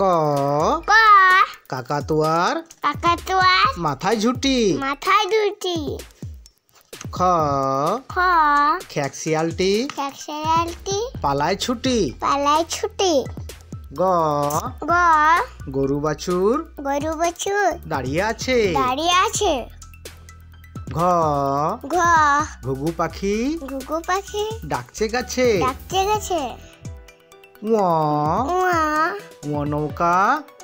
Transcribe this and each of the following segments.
ক ক কাকাতুয়ার কাকাতুয়ার মাথায় ঝুঁটি মাথায় দুটি। খ খ খেকশিয়ালটি খেকশিয়ালটি পালায় ছুটি পালায় ছুটি। গ গ গরু বাছুর গরু বাছুর দাঁড়িয়ে আছে দাঁড়িয়ে আছে। ঘ ঘ ঘুঘু পাখি ঘুঘু পাখি ডাকছে গাছে ডাকতে গেছে। ঙ উয়া ঙ নৌকা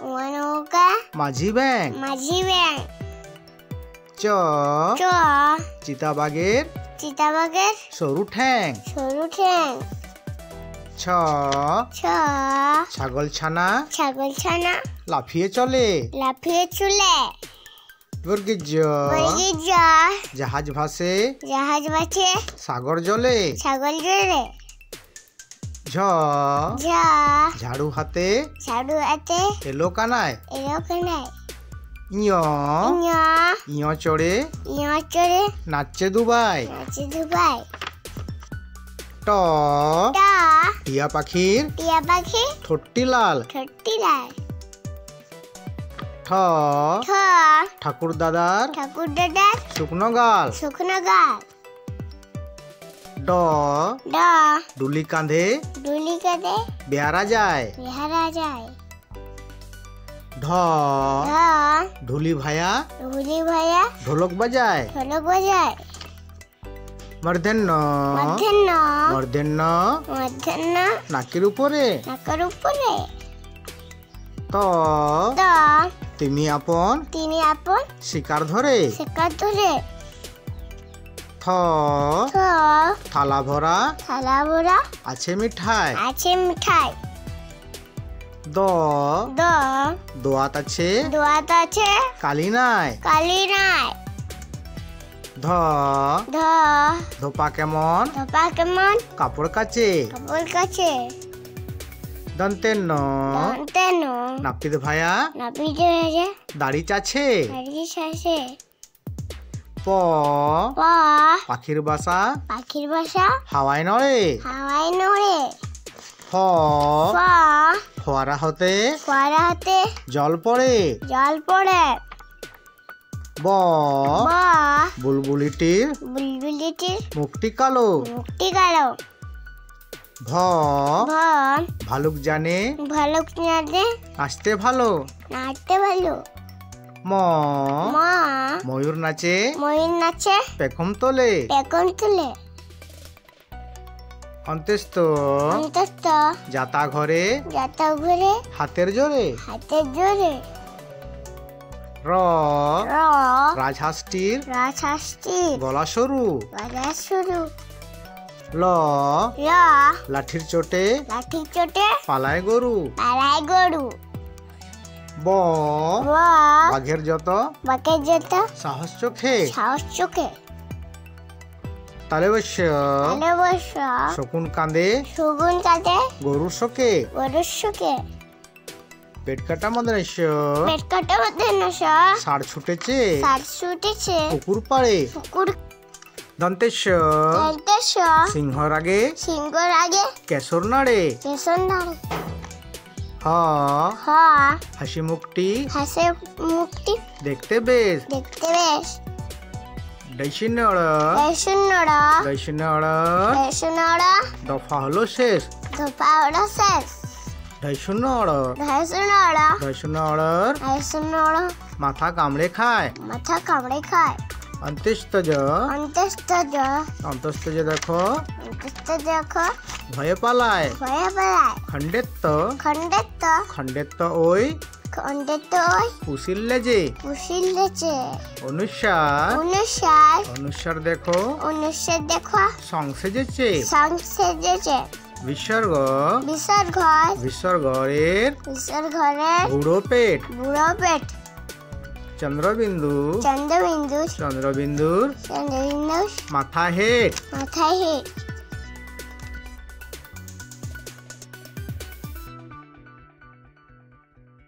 উয়া নৌকা মাঝি ব্যাং মাঝি ব্যাং। চ চ চিতাবাঘের চিতাবাঘের সরু ঠ্যাং সরু ঠ্যাং। ছ ছ ছাগল ছানা ছাগল ছানা লাফিয়ে চলে লাফিয়ে চলে। বর্গীর জ বর্গীর জ জাহাজ ভাসে জাহাজ বাছে সাগর জলে ছাগল জলে। ঝ ঝ ঝাড়ু হাতে ঝাড়ু হাতে এলো কানায় এলো কানায়। ইয় ঞ ইয় চড়ে ইয় চড়ে নাচছে দুবাই নাচে দুবাই। ট ট টিয়া পাখির টিয়া পাখি ঠোঁটটি লাল ঠোঁটটি লাল। ঠ ঠ ঠাকুর দাদার ঠাকুর দাদার শুকনো গাল শুকনো গাল। ড ড ডুলি কাঁধে ডুলি কাঁধে বেয়ারা যায় বেহারা যায়। ঢ ঢ ঢুলি ভায়া ঢুলি ভাইয়া ঢোলক বাজায় ঢোলক বাজায়। মূর্ধন্য মধ্যাহ্ন মূর্ধন্য মধ্যাহ্ন নাকের উপরে নাকের উপরে। ত ত তিনি আপন তিনি আপন শিকার ধরে শিকার ধরে। থ থ থালা ভরা থালা ভরা আছে মিঠাই আছে মিঠাই। দ দ দোয়াত আছে দোয়াত আছে কালি নাই কালি নাই। ধ ধ ধোপা কেমন ধপা কেমন কাপড় কাচে কাপড় কাছে। দন্তেন্ন তেন নাপিত ভায়া নাপিত হয়েছে দাড়ি চাছে দাঁড়িয়ে আছে। প প পাখির বাসা পাখির বাসা হাওয়ায় নড়ে হাওয়ায় নড়ে। ফ ফ ফোয়ারা হতে ফোয়ারা হাতে জল পড়ে জল পড়ে। ব ব বুলবুলিটির বুলবুলিটির মুখটি কালো মুক্তি গেল। ভ ভ ভালুক জানে ভালুক নাচে নাচতে ভালো নাচতে ভালো। ম ম ময়ূর নাচে ময়ূর নাচে পেখম তোলে পেখম তুলে। অন্ত্যেস্ত অন্তত যাতা ঘরে যাতা ঘুরে হাতের জোরে হাতের জোরে। র র রাজহাঁসটির রাজহাঁসটি গলা সরু বাজা শুরু। ল র লাঠির চোটে লাঠির চোটে পালায় গরু পাড়ায় গরু। ব ব বাঘের যত বাকের যেত সাহস চোখে সাহস চোখে। তালে বস্য তালে বর্ষ শকুন কাঁদে শগুন কাঁধে গরুর শোকে গরুর সুখে। পেট কাটা মদ্রাস্য পেট কাটা মধ্যে নশা ষাঁড় ছুটেছে সার ছুটেছে পুকুর পাড়ে পুকুর। দন্তেশ্ব দন্তেশ সিংহর আগে সিংহর আগে কেশর নাড়ে কেশর নাড়ে। হ হ হাসি মুখটি হাসে মুক্তি দেখতে বেশ দেখতে বেশ। ডৈশিন্যড় শূন্যরা ডৈশিন্যড় শূন্যরা দফা হলো শেষ ধোপা ওরা শেষ। ঢৈশূন্যড় শূন্যরা ঢৈশূন্যড়র শূন্যরা মাথা কামড়ে খায় মাথা কামড়ে খায়। অন্ত্যেষ্টজ অন্তস্থ অন্তস্তজ দেখো অন্তস্থ দেখো ভয়ে পালায় ভয়ে বেড়ায়। খণ্ডেত্ব খণ্ডেত্ব খণ্ডেত্ব ওই খণ্ডেত্ব ওই উশিল লেজে উশিল লেচে। অনুসার অনুসার অনুসার দেখো অনুসার দেখো সংসেজেছে সংসেজেছে। বিসর্গ বিসর্গ বিসর্গের বিসর্গের বুড়ো পেট বুড়ো পেট। চন্দ্রবিন্দু চন্দ্রবিন্দু চন্দ্রবিন্দুর চন্দ্রবিন্দু মাথা হেট মাথায় হেট।